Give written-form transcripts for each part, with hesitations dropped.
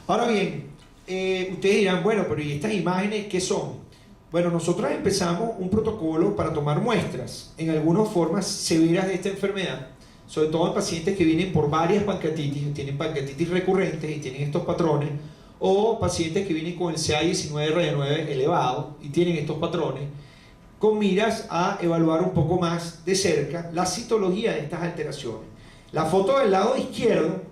Ahora bien, ustedes dirán, bueno, pero ¿y estas imágenes qué son? Bueno, nosotros empezamos un protocolo para tomar muestras en algunas formas severas de esta enfermedad, sobre todo en pacientes que vienen por varias pancreatitis, tienen pancreatitis recurrentes y tienen estos patrones, o pacientes que vienen con el CA19-RD9 elevado y tienen estos patrones, con miras a evaluar un poco más de cerca la citología de estas alteraciones. La foto del lado izquierdo,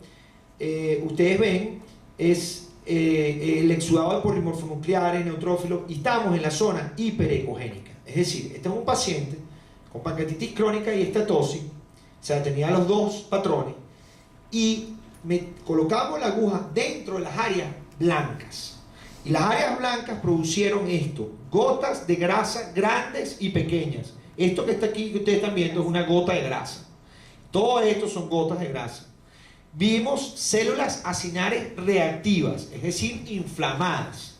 ustedes ven, es el exudado de polimorfonucleares, neutrófilos, y estamos en la zona hiperecogénica. Es decir, este es un paciente con pancreatitis crónica y estatosis, o sea, tenía los dos patrones, y colocamos la aguja dentro de las áreas blancas. Y las áreas blancas producieron esto, gotas de grasa grandes y pequeñas. Esto que está aquí, que ustedes están viendo, es una gota de grasa. Todo esto son gotas de grasa. Vimos células acinares reactivas, es decir, inflamadas.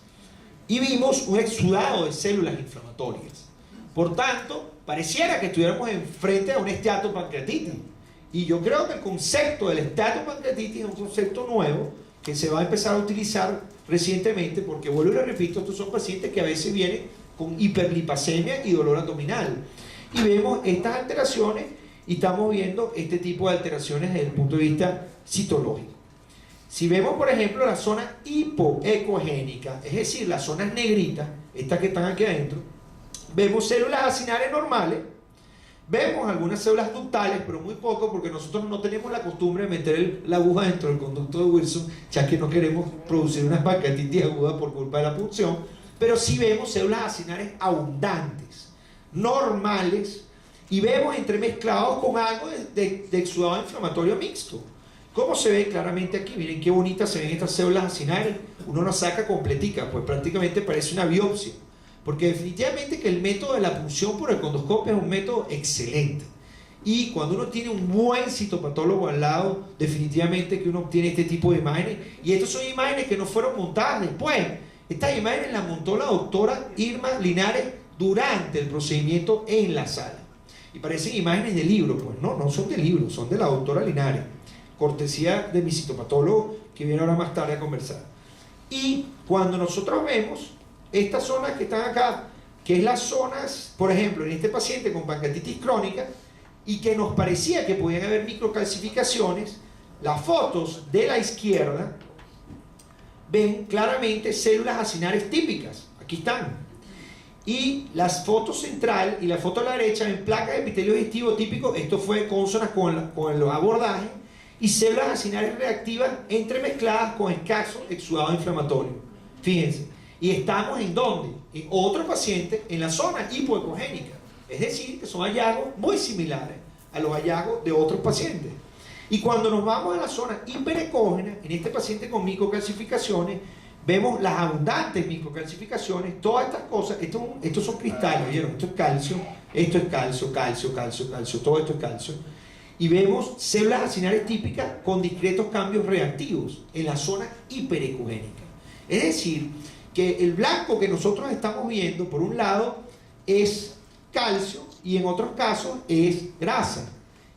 Y vimos un exudado de células inflamatorias. Por tanto, pareciera que estuviéramos enfrente a un esteatopancreatitis. Y yo creo que el concepto del esteatopancreatitis es un concepto nuevo que se va a empezar a utilizar recientemente, porque vuelvo y lo repito, estos son pacientes que a veces vienen con hiperlipacemia y dolor abdominal. Y vemos estas alteraciones y estamos viendo este tipo de alteraciones desde el punto de vista citológico. Si vemos, por ejemplo, la zona hipoecogénica, es decir, las zonas negritas, estas que están aquí adentro, vemos células acinares normales, vemos algunas células ductales, pero muy poco, porque nosotros no tenemos la costumbre de meter la aguja dentro del conducto de Wilson, ya que no queremos producir una pancreatitis aguda por culpa de la punción, pero sí vemos células acinares abundantes, normales, y vemos entremezclados con algo de exudado inflamatorio mixto. ¿Cómo se ve claramente aquí? Miren qué bonitas se ven estas células acinares. Uno las saca completica, pues prácticamente parece una biopsia. Porque definitivamente que el método de la punción por endoscopia es un método excelente. Y cuando uno tiene un buen citopatólogo al lado, definitivamente que uno obtiene este tipo de imágenes. Y estas son imágenes que no fueron montadas después. Estas imágenes las montó la doctora Irma Linares durante el procedimiento en la sala. Y parecen imágenes de libro, pues no son de libro, son de la doctora Linares. Cortesía de mi citopatólogo que viene ahora más tarde a conversar. Y cuando nosotros vemos estas zonas que están acá, que es las zonas, por ejemplo, en este paciente con pancreatitis crónica, y que nos parecía que podían haber microcalcificaciones, las fotos de la izquierda ven claramente células acinares típicas. Aquí están. Y las fotos central y la foto a la derecha ven placas de epitelio digestivo típico. Esto fue consonas con los abordajes, y células acinares reactivas entremezcladas con escaso exudado inflamatorio. Fíjense. Y estamos ¿en dónde? En otro paciente en la zona hipoecogénica. Es decir, que son hallazgos muy similares a los hallazgos de otros pacientes. Y cuando nos vamos a la zona hiperecógena, en este paciente con microcalcificaciones, vemos las abundantes microcalcificaciones, todas estas cosas. Estos son cristales, ¿vieron? Esto es calcio, calcio, todo esto es calcio. Y vemos células acinares típicas con discretos cambios reactivos en la zona hiperecogénica. Es decir, que el blanco que nosotros estamos viendo, por un lado, es calcio y en otros casos es grasa.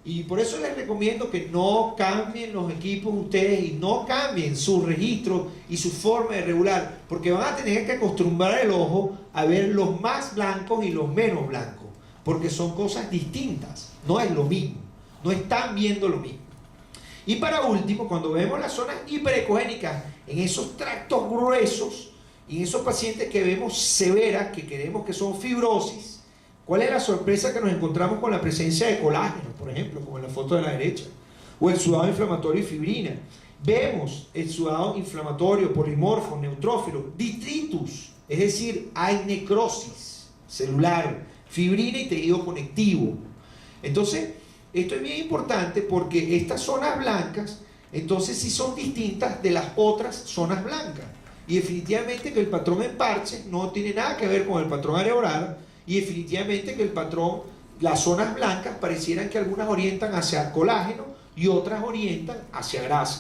Y por eso les recomiendo que no cambien los equipos ustedes y no cambien su registro y su forma de regular, porque van a tener que acostumbrar el ojo a ver los más blancos y los menos blancos, porque son cosas distintas, no es lo mismo, no están viendo lo mismo. Y para último, cuando vemos las zonas hiperecogénicas en esos tractos gruesos y en esos pacientes que vemos severas, que creemos que son fibrosis, ¿cuál es la sorpresa que nos encontramos con la presencia de colágeno, por ejemplo, como en la foto de la derecha? O el sudado inflamatorio y fibrina. Vemos el sudado inflamatorio, polimorfo, neutrófilo, detritus, es decir, hay necrosis celular, fibrina y tejido conectivo. Entonces, esto es bien importante porque estas zonas blancas, entonces sí son distintas de las otras zonas blancas. Y definitivamente que el patrón en parche no tiene nada que ver con el patrón areolar, y definitivamente que el patrón, las zonas blancas parecieran que algunas orientan hacia colágeno y otras orientan hacia grasa.